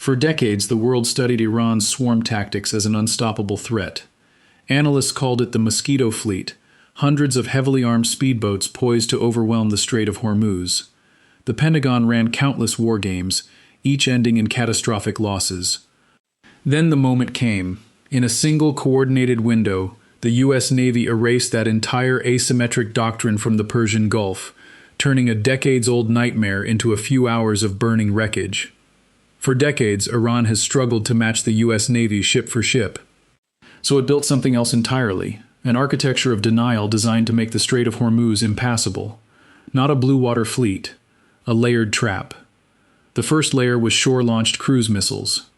For decades, the world studied Iran's swarm tactics as an unstoppable threat. Analysts called it the Mosquito Fleet, hundreds of heavily armed speedboats poised to overwhelm the Strait of Hormuz. The Pentagon ran countless war games, each ending in catastrophic losses. Then the moment came. In a single coordinated window, the U.S. Navy erased that entire asymmetric doctrine from the Persian Gulf, turning a decades-old nightmare into a few hours of burning wreckage. For decades, Iran has struggled to match the U.S. Navy ship for ship. So it built something else entirely, an architecture of denial designed to make the Strait of Hormuz impassable. Not a blue water fleet, a layered trap. The first layer was shore-launched cruise missiles.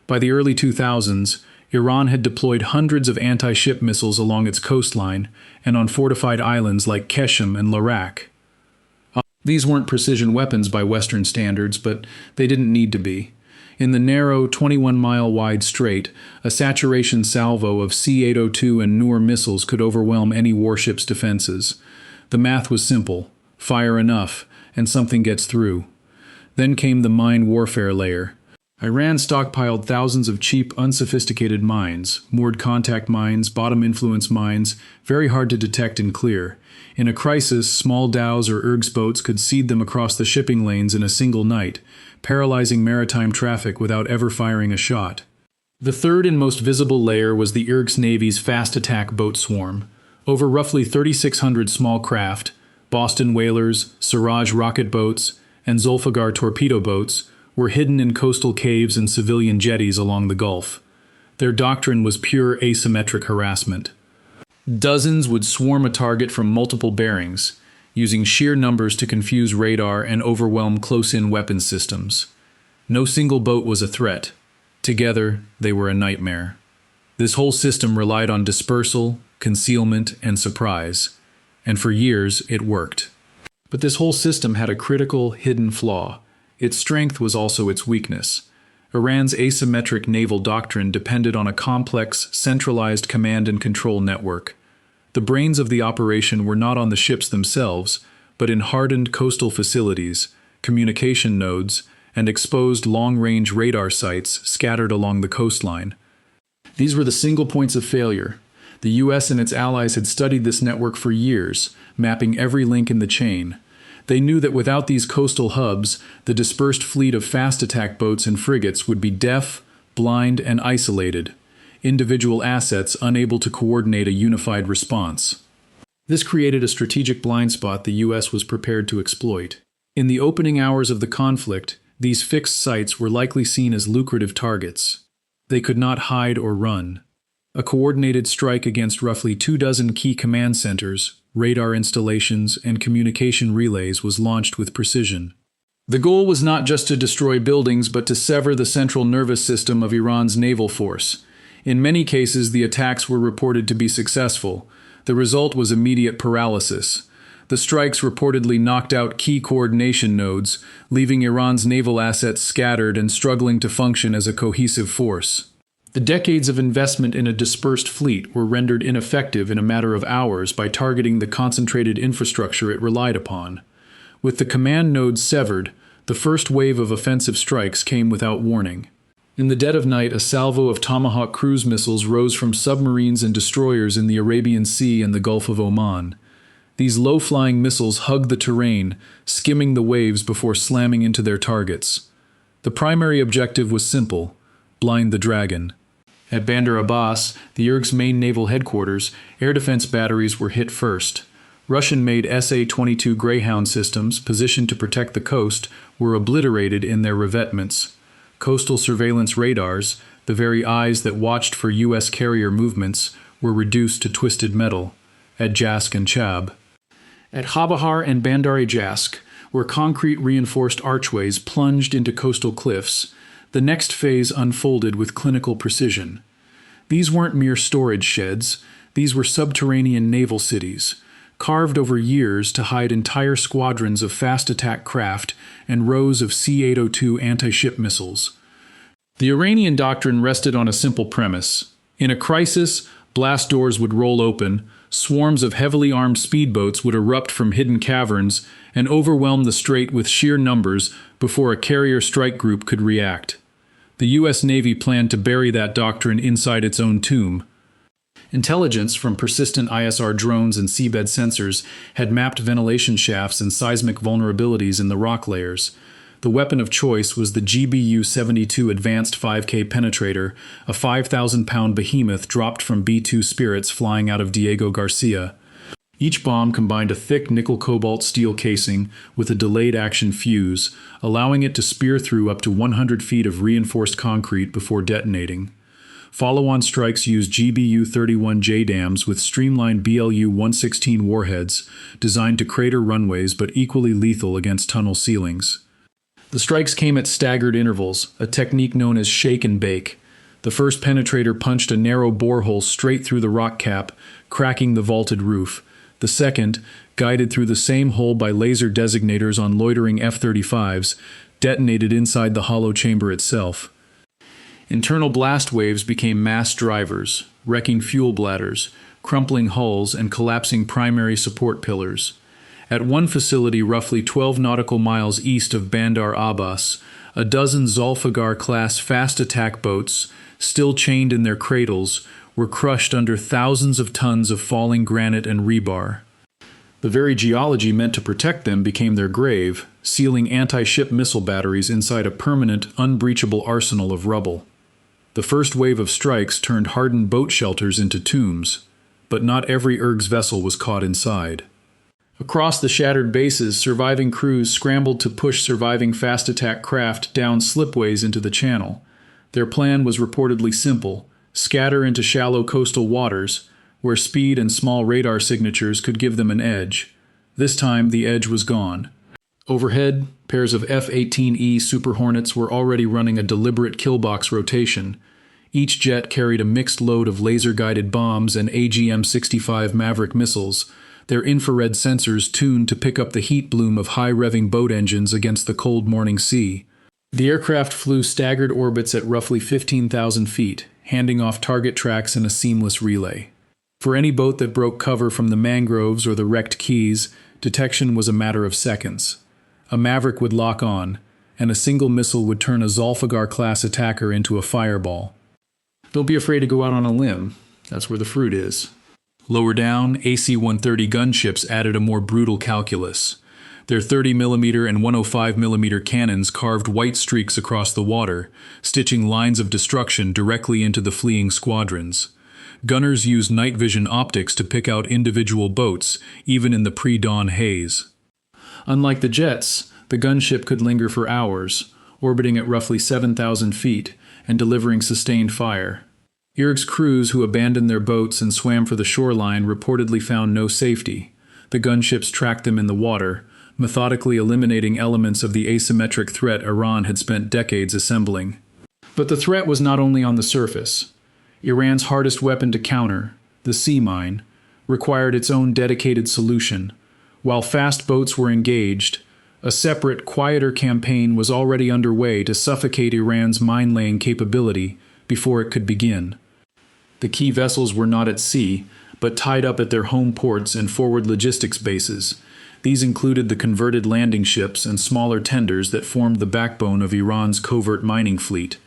By the early 2000s, Iran had deployed hundreds of anti-ship missiles along its coastline and on fortified islands like Keshem and Larak. These weren't precision weapons by Western standards, but they didn't need to be. In the narrow, 21-mile-wide strait, a saturation salvo of C-802 and Noor missiles could overwhelm any warship's defenses. The math was simple. Fire enough, and something gets through. Then came the mine warfare layer. Iran stockpiled thousands of cheap, unsophisticated mines, moored contact mines, bottom influence mines, very hard to detect and clear. In a crisis, small dhows or IRGC boats could seed them across the shipping lanes in a single night, paralyzing maritime traffic without ever firing a shot. The third and most visible layer was the IRGC Navy's fast attack boat swarm. Over roughly 3,600 small craft, Boston whalers, Siraj rocket boats, and Zulfiqar torpedo boats were hidden in coastal caves and civilian jetties along the Gulf. Their doctrine was pure asymmetric harassment. Dozens would swarm a target from multiple bearings, using sheer numbers to confuse radar and overwhelm close-in weapons systems. No single boat was a threat. Together, they were a nightmare. This whole system relied on dispersal, concealment, and surprise. And for years, it worked. But this whole system had a critical, hidden flaw. Its strength was also its weakness. Iran's asymmetric naval doctrine depended on a complex, centralized command and control network. The brains of the operation were not on the ships themselves, but in hardened coastal facilities, communication nodes, and exposed long-range radar sites scattered along the coastline. These were the single points of failure. The U.S. and its allies had studied this network for years, mapping every link in the chain. They knew that without these coastal hubs, the dispersed fleet of fast attack boats and frigates would be deaf, blind, and isolated, individual assets unable to coordinate a unified response. This created a strategic blind spot the U.S. was prepared to exploit. In the opening hours of the conflict, these fixed sites were likely seen as lucrative targets. They could not hide or run. A coordinated strike against roughly 24 key command centers, radar installations, and communication relays was launched with precision. The goal was not just to destroy buildings, but to sever the central nervous system of Iran's naval force. In many cases, the attacks were reported to be successful. The result was immediate paralysis. The strikes reportedly knocked out key coordination nodes, leaving Iran's naval assets scattered and struggling to function as a cohesive force. The decades of investment in a dispersed fleet were rendered ineffective in a matter of hours by targeting the concentrated infrastructure it relied upon. With the command nodes severed, the first wave of offensive strikes came without warning. In the dead of night, a salvo of Tomahawk cruise missiles rose from submarines and destroyers in the Arabian Sea and the Gulf of Oman. These low-flying missiles hugged the terrain, skimming the waves before slamming into their targets. The primary objective was simple: blind the dragon. At Bandar Abbas, the IRGC's main naval headquarters, air defense batteries were hit first. Russian-made SA-22 Greyhound systems, positioned to protect the coast, were obliterated in their revetments. Coastal surveillance radars, the very eyes that watched for U.S. carrier movements, were reduced to twisted metal. At Jask and Chab. At Hellfire and Bandar Jask, where concrete reinforced archways plunged into coastal cliffs, the next phase unfolded with clinical precision. These weren't mere storage sheds, these were subterranean naval cities, carved over years to hide entire squadrons of fast attack craft and rows of C-802 anti-ship missiles. The Iranian doctrine rested on a simple premise. In a crisis, blast doors would roll open, swarms of heavily armed speedboats would erupt from hidden caverns and overwhelm the strait with sheer numbers before a carrier strike group could react. The U.S. Navy planned to bury that doctrine inside its own tomb. Intelligence from persistent ISR drones and seabed sensors had mapped ventilation shafts and seismic vulnerabilities in the rock layers. The weapon of choice was the GBU-72 Advanced 5K Penetrator, a 5,000-pound behemoth dropped from B-2 Spirits flying out of Diego Garcia. Each bomb combined a thick nickel-cobalt steel casing with a delayed action fuse, allowing it to spear through up to 100 feet of reinforced concrete before detonating. Follow-on strikes used GBU-31 JDAMs with streamlined BLU-116 warheads, designed to crater runways but equally lethal against tunnel ceilings. The strikes came at staggered intervals, a technique known as shake and bake. The first penetrator punched a narrow borehole straight through the rock cap, cracking the vaulted roof. The second, guided through the same hole by laser designators on loitering F-35s, detonated inside the hollow chamber itself. Internal blast waves became mass drivers, wrecking fuel bladders, crumpling hulls, and collapsing primary support pillars. At one facility roughly 12 nautical miles east of Bandar Abbas, a dozen Zulfiqar-class fast attack boats, still chained in their cradles, were crushed under thousands of tons of falling granite and rebar. The very geology meant to protect them became their grave, sealing anti-ship missile batteries inside a permanent, unbreachable arsenal of rubble. The first wave of strikes turned hardened boat shelters into tombs, but not every IRGC vessel was caught inside. Across the shattered bases, surviving crews scrambled to push surviving fast attack craft down slipways into the channel. Their plan was reportedly simple: scatter into shallow coastal waters, where speed and small radar signatures could give them an edge. This time, the edge was gone. Overhead, pairs of F-18E Super Hornets were already running a deliberate killbox rotation. Each jet carried a mixed load of laser-guided bombs and AGM-65 Maverick missiles, their infrared sensors tuned to pick up the heat bloom of high-revving boat engines against the cold morning sea. The aircraft flew staggered orbits at roughly 15,000 feet, handing off target tracks in a seamless relay. For any boat that broke cover from the mangroves or the wrecked quays, detection was a matter of seconds. A Maverick would lock on, and a single missile would turn a Zulfiqar-class attacker into a fireball. Don't be afraid to go out on a limb. That's where the fruit is. Lower down, AC-130 gunships added a more brutal calculus. Their 30mm and 105mm cannons carved white streaks across the water, stitching lines of destruction directly into the fleeing squadrons. Gunners used night vision optics to pick out individual boats, even in the pre-dawn haze. Unlike the jets, the gunship could linger for hours, orbiting at roughly 7,000 feet and delivering sustained fire. IRGC's crews who abandoned their boats and swam for the shoreline reportedly found no safety. The gunships tracked them in the water, methodically eliminating elements of the asymmetric threat Iran had spent decades assembling. But the threat was not only on the surface. Iran's hardest weapon to counter, the sea mine, required its own dedicated solution. While fast boats were engaged, a separate, quieter campaign was already underway to suffocate Iran's mine-laying capability before it could begin. The key vessels were not at sea, but tied up at their home ports and forward logistics bases. These included the converted landing ships and smaller tenders that formed the backbone of Iran's covert mining fleet.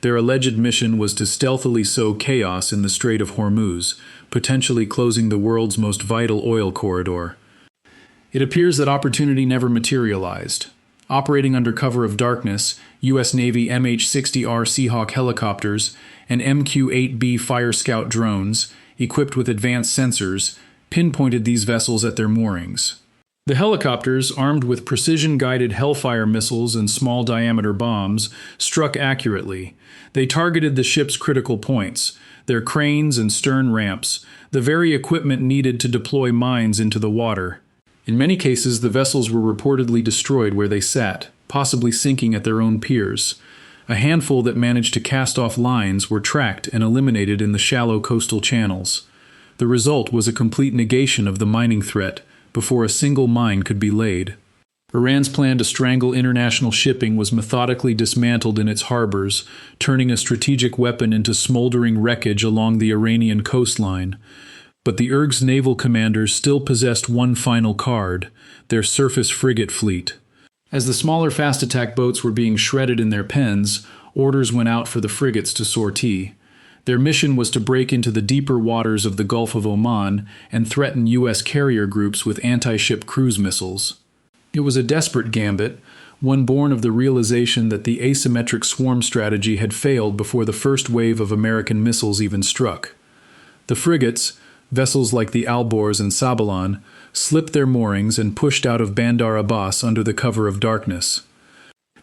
Their alleged mission was to stealthily sow chaos in the Strait of Hormuz, potentially closing the world's most vital oil corridor. It appears that opportunity never materialized. Operating under cover of darkness, U.S. Navy MH-60R Seahawk helicopters and MQ-8B Fire Scout drones, equipped with advanced sensors, pinpointed these vessels at their moorings. The helicopters, armed with precision-guided Hellfire missiles and small-diameter bombs, struck accurately. They targeted the ship's critical points, their cranes and stern ramps, the very equipment needed to deploy mines into the water. In many cases, the vessels were reportedly destroyed where they sat, possibly sinking at their own piers. A handful that managed to cast off lines were tracked and eliminated in the shallow coastal channels. The result was a complete negation of the mining threat before a single mine could be laid. Iran's plan to strangle international shipping was methodically dismantled in its harbors, turning a strategic weapon into smoldering wreckage along the Iranian coastline. But the IRGC's naval commanders still possessed one final card, their surface frigate fleet. As the smaller fast attack boats were being shredded in their pens, orders went out for the frigates to sortie. Their mission was to break into the deeper waters of the Gulf of Oman and threaten U.S. carrier groups with anti-ship cruise missiles. It was a desperate gambit, one born of the realization that the asymmetric swarm strategy had failed before the first wave of American missiles even struck. The frigates, vessels like the Alborz and Sabalan, slipped their moorings and pushed out of Bandar Abbas under the cover of darkness.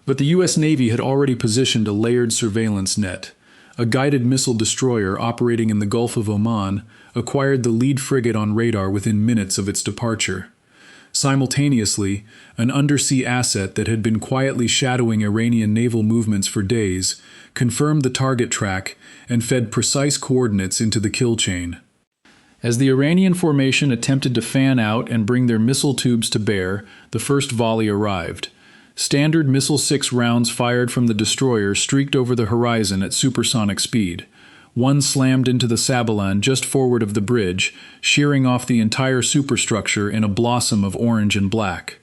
But the U.S. Navy had already positioned a layered surveillance net. A guided missile destroyer operating in the Gulf of Oman acquired the lead frigate on radar within minutes of its departure. Simultaneously, an undersea asset that had been quietly shadowing Iranian naval movements for days confirmed the target track and fed precise coordinates into the kill chain. As the Iranian formation attempted to fan out and bring their missile tubes to bear, the first volley arrived. Standard Missile-6 rounds fired from the destroyer streaked over the horizon at supersonic speed. One slammed into the Sabalan just forward of the bridge, shearing off the entire superstructure in a blossom of orange and black.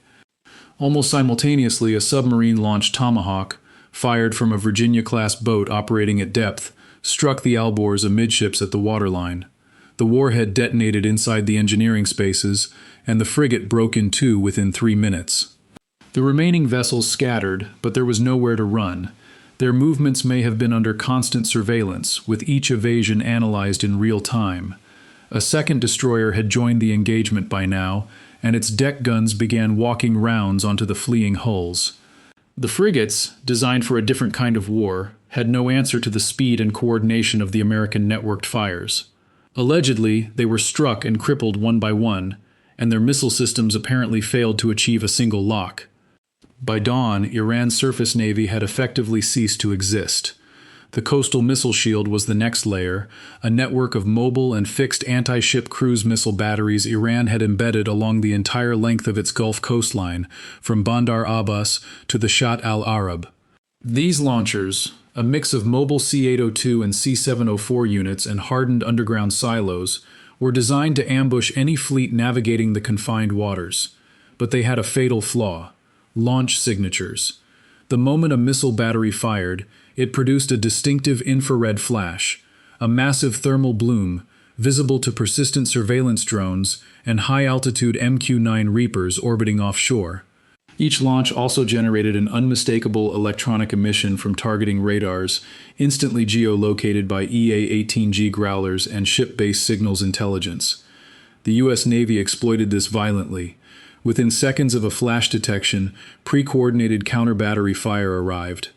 Almost simultaneously, a submarine-launched Tomahawk, fired from a Virginia-class boat operating at depth, struck the Alborz amidships at the waterline. The warhead detonated inside the engineering spaces, and the frigate broke in two within 3 minutes. The remaining vessels scattered, but there was nowhere to run. Their movements may have been under constant surveillance, with each evasion analyzed in real time. A second destroyer had joined the engagement by now, and its deck guns began walking rounds onto the fleeing hulls. The frigates, designed for a different kind of war, had no answer to the speed and coordination of the American networked fires. Allegedly, they were struck and crippled one by one, and their missile systems apparently failed to achieve a single lock. By dawn, Iran's surface navy had effectively ceased to exist. The coastal missile shield was the next layer, a network of mobile and fixed anti-ship cruise missile batteries Iran had embedded along the entire length of its Gulf coastline, from Bandar Abbas to the Shatt al-Arab. These launchers, a mix of mobile C-802 and C-704 units and hardened underground silos, were designed to ambush any fleet navigating the confined waters. But they had a fatal flaw: launch signatures. The moment a missile battery fired, it produced a distinctive infrared flash, a massive thermal bloom, visible to persistent surveillance drones and high-altitude MQ-9 Reapers orbiting offshore. Each launch also generated an unmistakable electronic emission from targeting radars, instantly geolocated by EA-18G Growlers and ship-based signals intelligence. The U.S. Navy exploited this violently. Within seconds of a flash detection, pre-coordinated counter-battery fire arrived.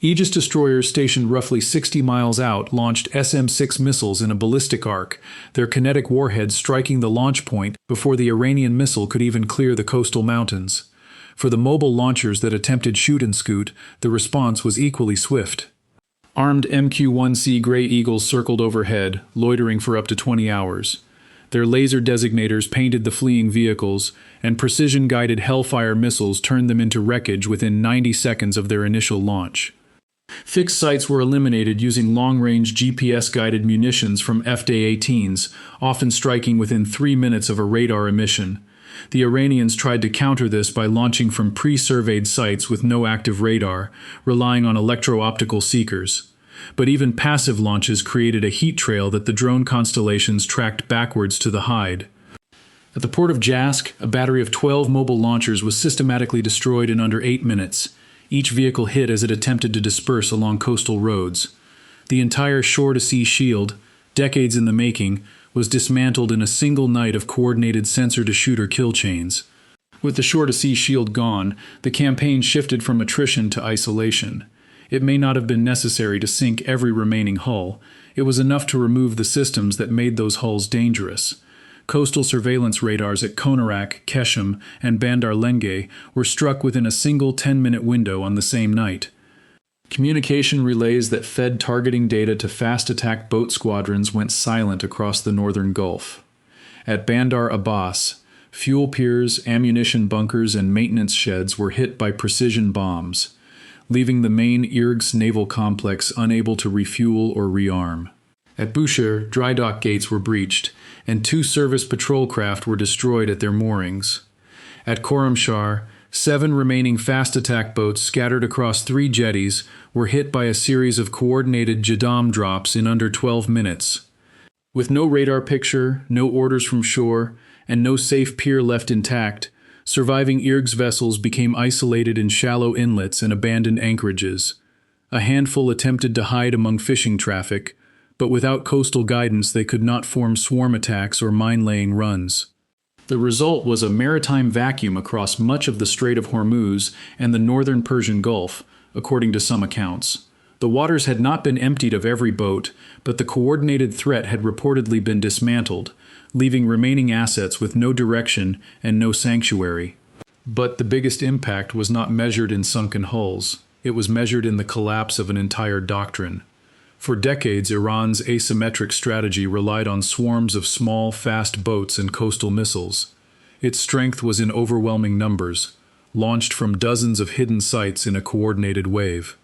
Aegis destroyers stationed roughly 60 miles out launched SM-6 missiles in a ballistic arc, their kinetic warheads striking the launch point before the Iranian missile could even clear the coastal mountains. For the mobile launchers that attempted shoot and scoot, the response was equally swift. Armed MQ-1C Grey Eagles circled overhead, loitering for up to 20 hours. Their laser designators painted the fleeing vehicles, and precision-guided Hellfire missiles turned them into wreckage within 90 seconds of their initial launch. Fixed sites were eliminated using long-range GPS-guided munitions from FD-18s, often striking within 3 minutes of a radar emission. The Iranians tried to counter this by launching from pre-surveyed sites with no active radar, relying on electro-optical seekers. But even passive launches created a heat trail that the drone constellations tracked backwards to the hide. At the port of Jask, a battery of 12 mobile launchers was systematically destroyed in under 8 minutes, each vehicle hit as it attempted to disperse along coastal roads. The entire shore-to-sea shield, decades in the making, was dismantled in a single night of coordinated sensor-to-shooter kill chains. With the shore-to-sea shield gone, the campaign shifted from attrition to isolation. It may not have been necessary to sink every remaining hull. It was enough to remove the systems that made those hulls dangerous. Coastal surveillance radars at Konarak, Keshem, and Bandar Lenge were struck within a single 10-minute window on the same night. Communication relays that fed targeting data to fast-attack boat squadrons went silent across the northern Gulf. At Bandar Abbas, fuel piers, ammunition bunkers, and maintenance sheds were hit by precision bombs, leaving the main IRGC naval complex unable to refuel or rearm. At Bushehr, dry dock gates were breached, and 2 service patrol craft were destroyed at their moorings. At Khorramshahr, 7 remaining fast attack boats scattered across 3 jetties were hit by a series of coordinated Jadam drops in under 12 minutes. With no radar picture, no orders from shore, and no safe pier left intact, surviving IRGC vessels became isolated in shallow inlets and abandoned anchorages. A handful attempted to hide among fishing traffic, but without coastal guidance they could not form swarm attacks or mine-laying runs. The result was a maritime vacuum across much of the Strait of Hormuz and the northern Persian Gulf, according to some accounts. The waters had not been emptied of every boat, but the coordinated threat had reportedly been dismantled, leaving remaining assets with no direction and no sanctuary. But the biggest impact was not measured in sunken hulls. It was measured in the collapse of an entire doctrine. For decades, Iran's asymmetric strategy relied on swarms of small, fast boats and coastal missiles. Its strength was in overwhelming numbers, launched from dozens of hidden sites in a coordinated wave.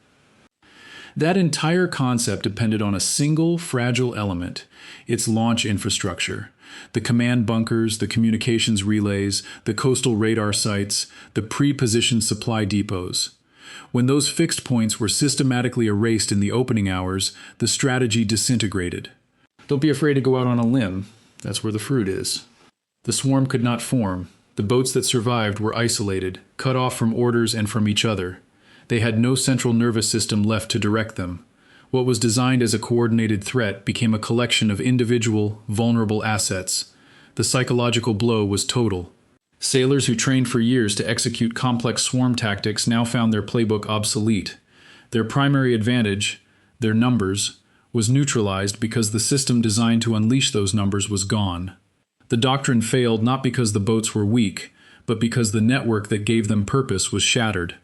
That entire concept depended on a single, fragile element: its launch infrastructure. The command bunkers, the communications relays, the coastal radar sites, the pre-positioned supply depots. When those fixed points were systematically erased in the opening hours, the strategy disintegrated. Don't be afraid to go out on a limb. That's where the fruit is. The swarm could not form. The boats that survived were isolated, cut off from orders and from each other. They had no central nervous system left to direct them. What was designed as a coordinated threat became a collection of individual, vulnerable assets. The psychological blow was total. Sailors who trained for years to execute complex swarm tactics now found their playbook obsolete. Their primary advantage, their numbers, was neutralized because the system designed to unleash those numbers was gone. The doctrine failed not because the boats were weak, but because the network that gave them purpose was shattered.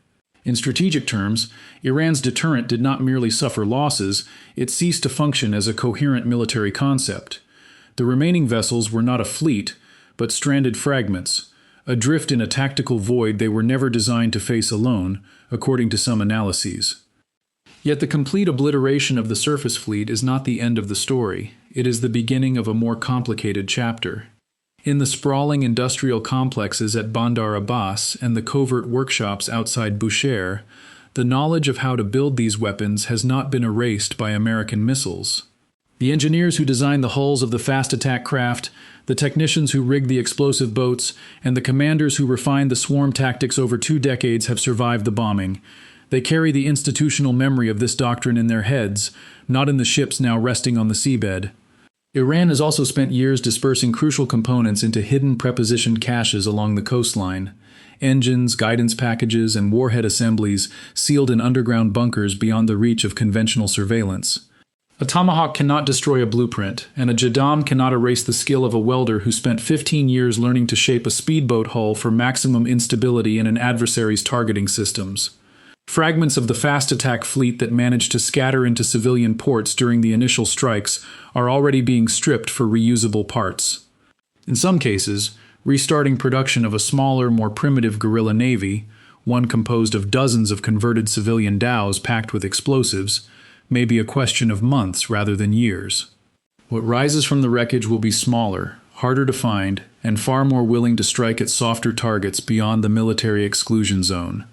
In strategic terms, Iran's deterrent did not merely suffer losses, it ceased to function as a coherent military concept. The remaining vessels were not a fleet, but stranded fragments, adrift in a tactical void they were never designed to face alone, according to some analyses. Yet the complete obliteration of the surface fleet is not the end of the story. It is the beginning of a more complicated chapter. In the sprawling industrial complexes at Bandar Abbas and the covert workshops outside Bushehr, the knowledge of how to build these weapons has not been erased by American missiles. The engineers who designed the hulls of the fast attack craft, the technicians who rigged the explosive boats, and the commanders who refined the swarm tactics over 2 decades have survived the bombing. They carry the institutional memory of this doctrine in their heads, not in the ships now resting on the seabed. Iran has also spent years dispersing crucial components into hidden prepositioned caches along the coastline. Engines, guidance packages, and warhead assemblies sealed in underground bunkers beyond the reach of conventional surveillance. A Tomahawk cannot destroy a blueprint, and a Jadam cannot erase the skill of a welder who spent 15 years learning to shape a speedboat hull for maximum instability in an adversary's targeting systems. Fragments of the fast attack fleet that managed to scatter into civilian ports during the initial strikes are already being stripped for reusable parts. In some cases, restarting production of a smaller, more primitive guerrilla navy, one composed of dozens of converted civilian dhows packed with explosives, may be a question of months rather than years. What rises from the wreckage will be smaller, harder to find, and far more willing to strike at softer targets beyond the military exclusion zone.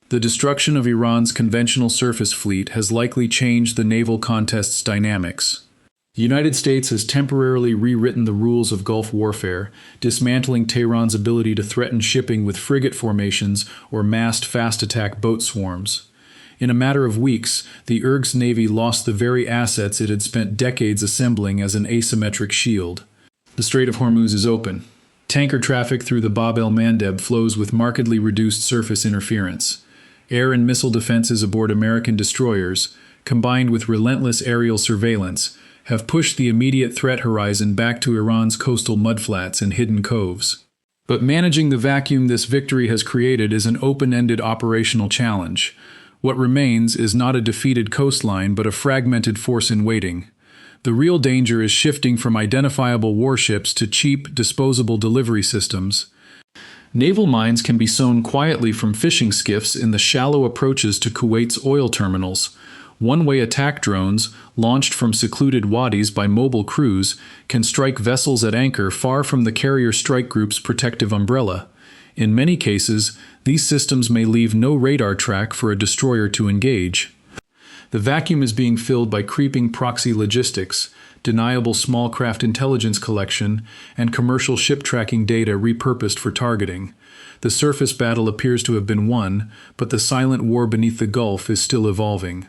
The destruction of Iran's conventional surface fleet has likely changed the naval contest's dynamics. The United States has temporarily rewritten the rules of Gulf warfare, dismantling Tehran's ability to threaten shipping with frigate formations or massed fast attack boat swarms. In a matter of weeks, the IRGC Navy lost the very assets it had spent decades assembling as an asymmetric shield. The Strait of Hormuz is open. Tanker traffic through the Bab el-Mandeb flows with markedly reduced surface interference. Air and missile defenses aboard American destroyers, combined with relentless aerial surveillance, have pushed the immediate threat horizon back to Iran's coastal mudflats and hidden coves. But managing the vacuum this victory has created is an open-ended operational challenge. What remains is not a defeated coastline but a fragmented force in waiting. The real danger is shifting from identifiable warships to cheap, disposable delivery systems. Naval mines can be sown quietly from fishing skiffs in the shallow approaches to Kuwait's oil terminals. One-way attack drones, launched from secluded wadis by mobile crews, can strike vessels at anchor far from the carrier strike group's protective umbrella. In many cases, These systems may leave no radar track for a destroyer to engage. The vacuum is being filled by creeping proxy logistics, deniable small craft intelligence collection, and commercial ship tracking data repurposed for targeting. The surface battle appears to have been won, but the silent war beneath the Gulf is still evolving.